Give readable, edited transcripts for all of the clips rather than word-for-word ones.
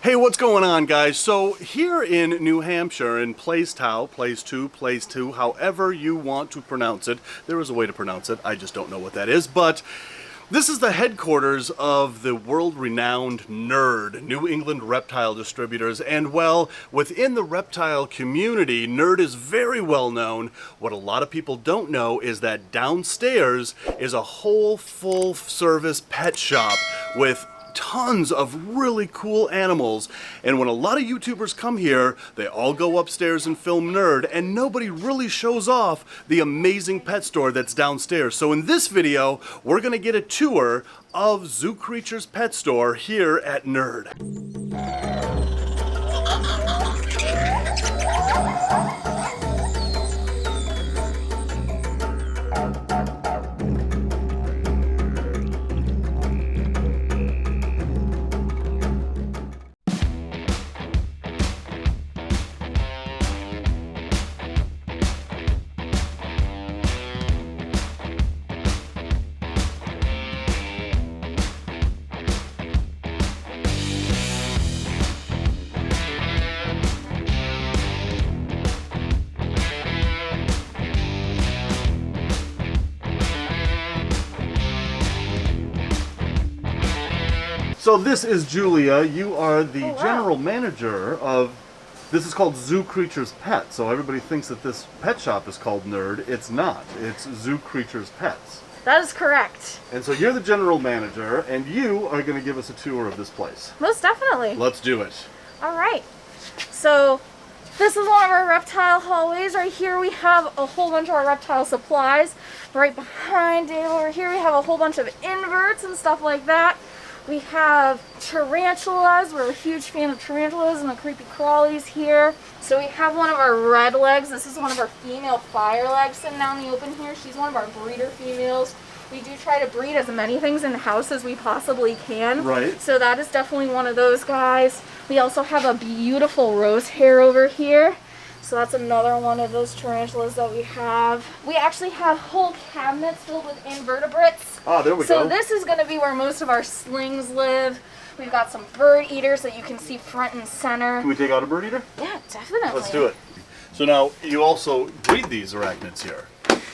Hey, what's going on, guys? So here in New Hampshire, in Plaistow, Place 2, however you want to pronounce it, there is a way to pronounce it, I just don't know what that is, but this is the headquarters of the world-renowned NERD, New England Reptile Distributors, and well, within the reptile community, NERD is very well known. What a lot of people don't know is that downstairs is a whole full-service pet shop with tons of really cool animals, and when a lot of YouTubers come here, they all go upstairs and film NERD, and nobody really shows off the amazing pet store that's downstairs. So in this video, we're gonna get a tour of Zoo Creatures Pet Store here at NERD. So this is Julia. You are the general manager of, this is called Zoo Creatures Pet. So everybody thinks that this pet shop is called NERD. It's not. It's Zoo Creatures Pets. That is correct. And so you're the general manager, and you are going to give us a tour of this place. Most definitely. Let's do it. All right. So this is one of our reptile hallways. Right here we have a whole bunch of our reptile supplies. Right behind it over here we have a whole bunch of inverts and stuff like that. We have tarantulas. We're a huge fan of tarantulas and the creepy crawlies here. So we have one of our red legs. This is one of our female fire legs sitting out in the open here. She's one of our breeder females. We do try to breed as many things in the house as we possibly can. Right. So that is definitely one of those guys. We also have a beautiful rose hair over here. So that's another one of those tarantulas that we have. We actually have whole cabinets filled with invertebrates. Oh, there we go. So this is going to be where most of our slings live. We've got some bird eaters that you can see front and center. Can we take out a bird eater? Yeah, definitely. Let's do it. So now, you also breed these arachnids here.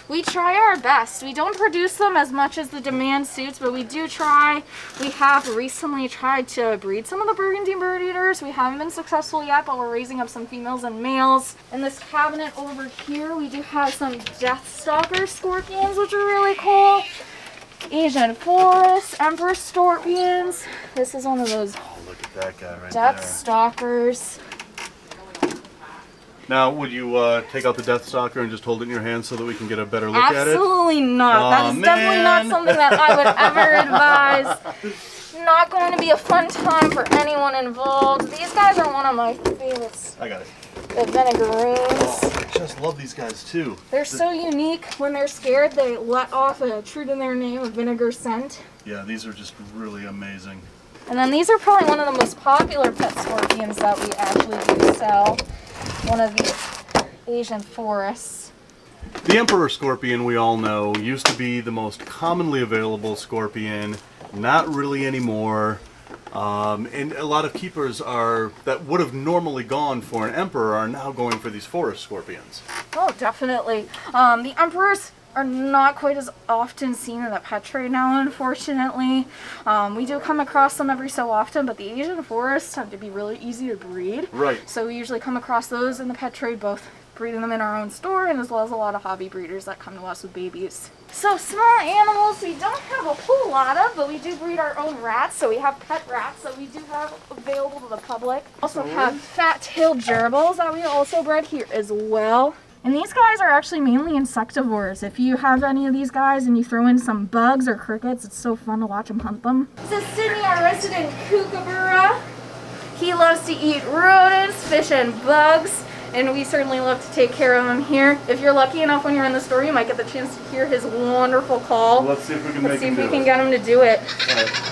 We try our best. We don't produce them as much as the demand suits, but we do try. We have recently tried to breed some of the burgundy bird eaters. We haven't been successful yet, but we're raising up some females and males. In this cabinet over here, we do have some Deathstalker scorpions, which are really cool. Asian forest, emperor scorpions. This is one of those look at that guy right Deathstalkers. Now, would you take out the Deathstalker and just hold it in your hand so that we can get a better look at it? Absolutely not. That is definitely not something that I would ever advise. Not going to be a fun time for anyone involved. These guys are one of my favorites. I got it. The vinegaroons. Oh, I just love these guys too. They're so unique. When they're scared, they let off a, true to their name, a vinegar scent. Yeah, these are just really amazing. And then these are probably one of the most popular pet scorpions that we actually do sell. One of these Asian forests. The emperor scorpion, we all know, used to be the most commonly available scorpion. Not really anymore. And a lot of keepers that would have normally gone for an emperor are now going for these forest scorpions. Oh, definitely. The emperors are not quite as often seen in the pet trade now, unfortunately. We do come across them every so often, but the Asian forests tend to be really easy to breed. Right. So we usually come across those in the pet trade, both breeding them in our own store and as well as a lot of hobby breeders that come to us with babies. So small animals we don't have a whole lot of, but we do breed our own rats. So we have pet rats that we do have available to the public. Also have fat-tailed gerbils that we also bred here as well. And these guys are actually mainly insectivores. If you have any of these guys and you throw in some bugs or crickets, it's so fun to watch them hunt them. This is Sydney, our resident kookaburra. He loves to eat rodents, fish, and bugs, and we certainly love to take care of him here. If you're lucky enough when you're in the store, you might get the chance to hear his wonderful call. Well, let's see if we can Let's see if we can get him to do it. All right.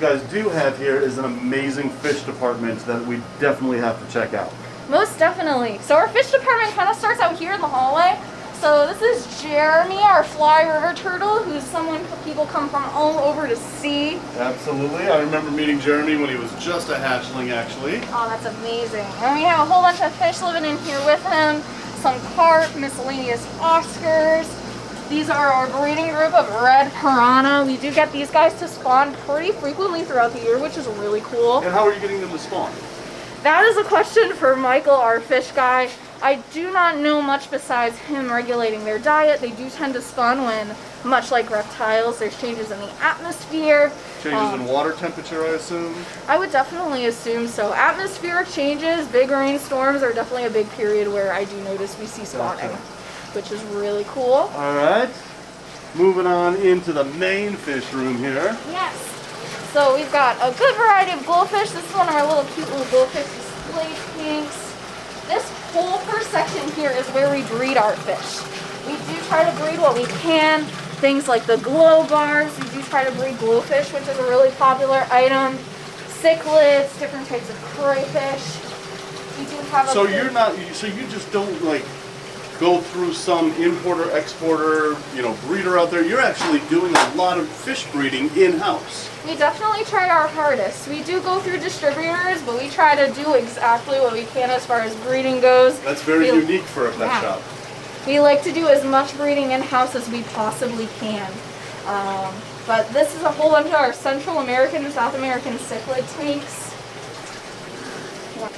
guys do have here is an amazing fish department that we definitely have to check out. Most definitely. So our fish department kind of starts out here in the hallway. So this is Jeremy, our fly river turtle, who's someone people come from all over to see. Absolutely. I remember meeting Jeremy when he was just a hatchling, actually. Oh, that's amazing. And we have a whole bunch of fish living in here with him. Some carp, miscellaneous Oscars. These are our breeding group of red piranha. We do get these guys to spawn pretty frequently throughout the year, which is really cool. And how are you getting them to spawn? That is a question for Michael, our fish guy. I do not know much besides him regulating their diet. They do tend to spawn when, much like reptiles, there's changes in the atmosphere. Changes in water temperature, I assume? I would definitely assume so. Atmospheric changes, big rainstorms are definitely a big period where I do notice we see spawning, which is really cool. All right. Moving on into the main fish room here. Yes. So we've got a good variety of glowfish. This is one of our little cute little glowfish display tanks. This whole first section here is where we breed our fish. We do try to breed what we can. Things like the glow bars. We do try to breed glowfish, which is a really popular item. Cichlids, different types of crayfish. We do have a so you just don't like go through some importer, exporter, breeder out there. You're actually doing a lot of fish breeding in-house. We definitely try our hardest. We do go through distributors, but we try to do exactly what we can as far as breeding goes. That's very unique for a pet shop. We like to do as much breeding in-house as we possibly can. But this is a whole bunch of our Central American and South American cichlid tanks.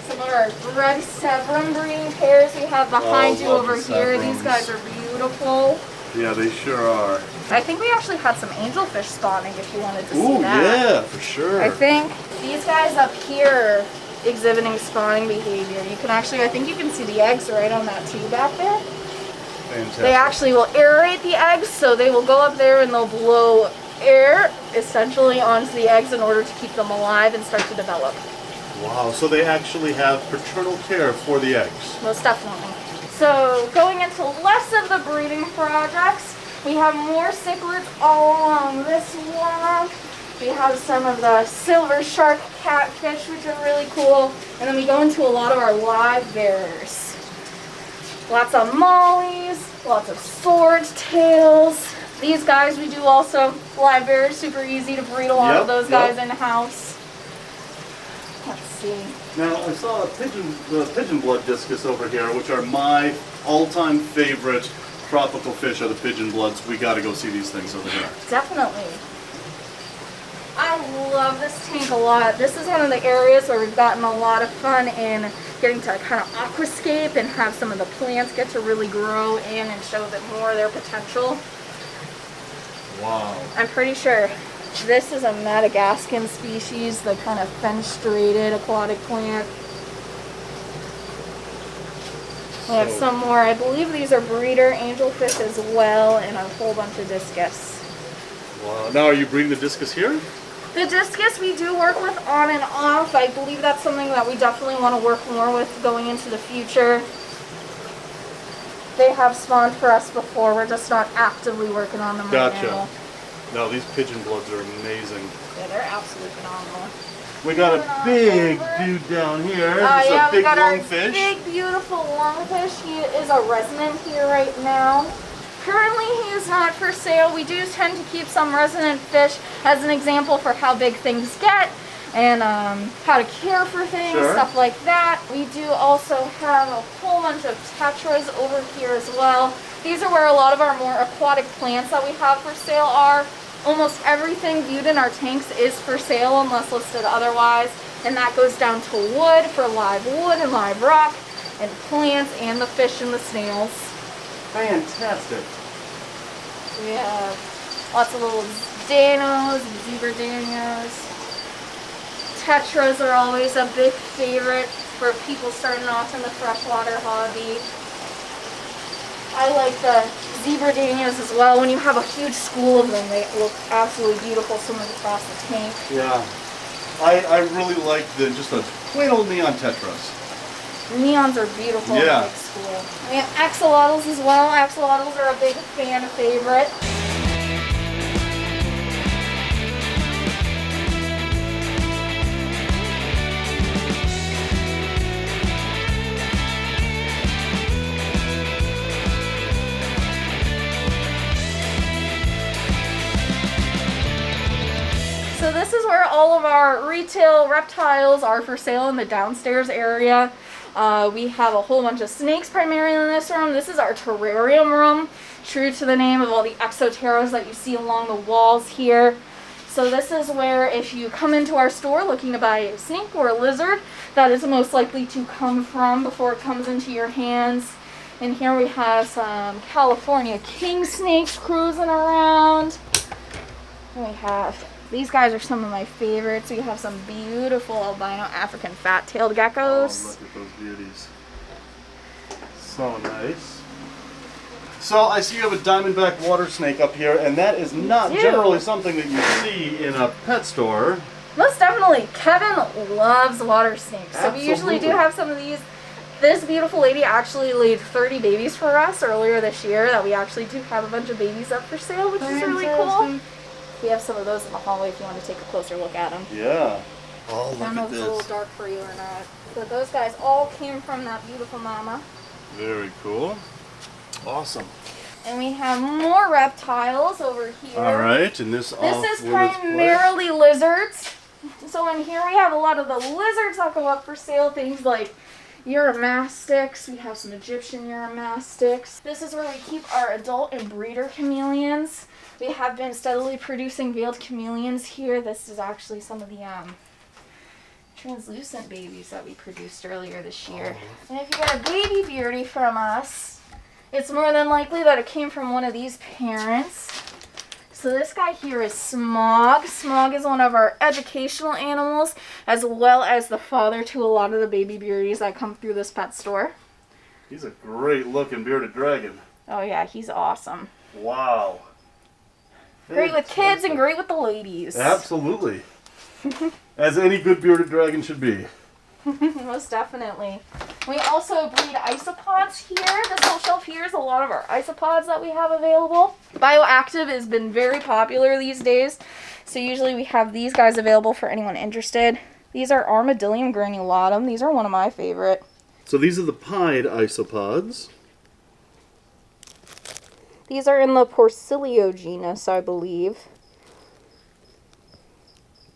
Some of our red Severum breeding pairs we have behind you over here. These guys are beautiful. Yeah, they sure are. I think we actually had some angelfish spawning if you wanted to see Ooh, that. yeah, for sure. I think these guys up here exhibiting spawning behavior. You can actually, I think you can see the eggs right on that tube back there. Fantastic. They actually will aerate the eggs, so they will go up there and they'll blow air essentially onto the eggs in order to keep them alive and start to develop. Wow, so they actually have paternal care for the eggs. Most definitely. So going into less of the breeding projects, we have more cichlids all along this wall. We have some of the silver shark catfish, which are really cool. And then we go into a lot of our live bearers. Lots of mollies, lots of swordtails. These guys we do also live bearers, super easy to breed a lot of those guys in-house. Let's see. Now, I saw the pigeon blood discus over here, which are my all-time favorite tropical fish are the pigeon bloods. We got to go see these things over here. Definitely. I love this tank a lot. This is one of the areas where we've gotten a lot of fun in getting to kind of aquascape and have some of the plants get to really grow in and show them more of their potential. Wow. I'm pretty sure this is a Madagascan species, the kind of fenestrated aquatic plant. We have some more. I believe these are breeder angelfish as well, and a whole bunch of discus. Wow. Now, are you breeding the discus here? The discus we do work with on and off. I believe that's something that we definitely want to work more with going into the future. They have spawned for us before. We're just not actively working on them right now. No, these pigeon bloods are amazing. Yeah, they're absolutely phenomenal. We got a big dude down here. Yeah, a big we got our lungfish. big, beautiful lungfish. He is a resident here right now. Currently, he is not for sale. We do tend to keep some resident fish as an example for how big things get and how to care for things, stuff like that. We do also have a whole bunch of tetras over here as well. These are where a lot of our more aquatic plants that we have for sale are. Almost everything viewed in our tanks is for sale unless listed otherwise, and that goes down to wood for live wood and live rock, and plants and the fish and the snails. Fantastic. We have lots of little danos, zebra danos. Tetras are always a big favorite for people starting off in the freshwater hobby. I like the zebra danos as well. When you have a huge school of them, they look absolutely beautiful swimming across the tank. Yeah. I really like just the plain old neon tetras. Neons are beautiful in big school. We have axolotls as well. Axolotls are a big fan favorite. our retail reptiles are for sale in the downstairs area. We have a whole bunch of snakes primarily in this room. This is our terrarium room, true to the name of all the exoteras that you see along the walls here. So this is where if you come into our store looking to buy a snake or a lizard, that is most likely to come from before it comes into your hands. And here we have some California king snakes cruising around. And we have, these guys are some of my favorites. We have some beautiful albino African fat-tailed geckos. Oh, look at those beauties. So nice. So I see you have a diamondback water snake up here, and that is not generally something that you see in a pet store. Most definitely. Kevin loves water snakes. So we usually do have some of these. This beautiful lady actually laid 30 babies for us earlier this year that we actually do have a bunch of babies up for sale, which is really cool. We have some of those in the hallway if you want to take a closer look at them. Yeah. Oh, look at this. I don't know if it's a little dark for you or not. But those guys all came from that beautiful mama. Very cool. Awesome. And we have more reptiles over here. All right, and this is primarily lizards. So in here we have a lot of the lizards that go up for sale. Things like Uromastyx. We have some Egyptian Uromastyx. This is where we keep our adult and breeder chameleons. We have been steadily producing veiled chameleons here. This is actually some of the translucent babies that we produced earlier this year. And if you get a baby beauty from us, it's more than likely that it came from one of these parents. So this guy here is Smog. Smog is one of our educational animals, as well as the father to a lot of the baby beauties that come through this pet store. He's a great looking bearded dragon. Oh yeah, he's awesome. Wow. Great with kids and great with the ladies. Absolutely. As any good bearded dragon should be. Most definitely. We also breed isopods here. This whole shelf here is a lot of our isopods that we have available. Bioactive has been very popular these days, so usually we have these guys available for anyone interested. These are Armadillium granulatum. These are one of my favorite. So these are the pied isopods. These are in the Porcilio genus, I believe.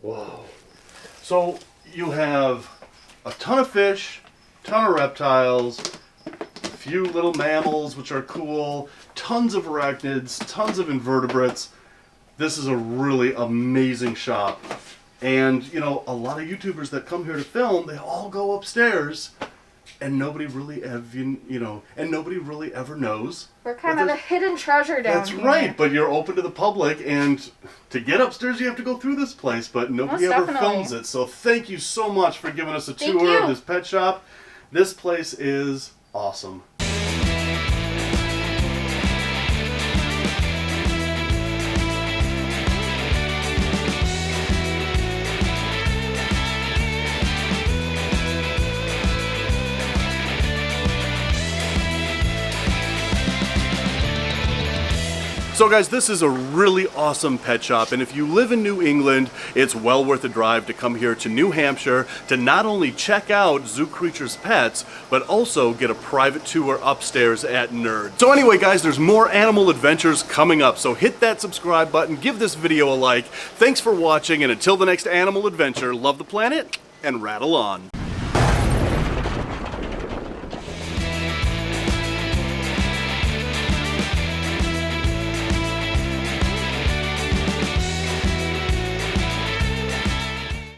Wow. So you have a ton of fish, ton of reptiles, a few little mammals, which are cool, tons of arachnids, tons of invertebrates. This is a really amazing shop. And, you know, a lot of YouTubers that come here to film, they all go upstairs, and nobody really nobody really ever knows. We're kind of a hidden treasure down here. That's right, but you're open to the public, and to get upstairs you have to go through this place, but nobody ever films it. So thank you so much for giving us a tour of this pet shop. This place is awesome. So guys, this is a really awesome pet shop, and if you live in New England, it's well worth a drive to come here to New Hampshire to not only check out Zoo Creatures Pets, but also get a private tour upstairs at Nerd. So anyway guys, there's more animal adventures coming up, so hit that subscribe button, give this video a like. Thanks for watching, and until the next animal adventure, love the planet and rattle on.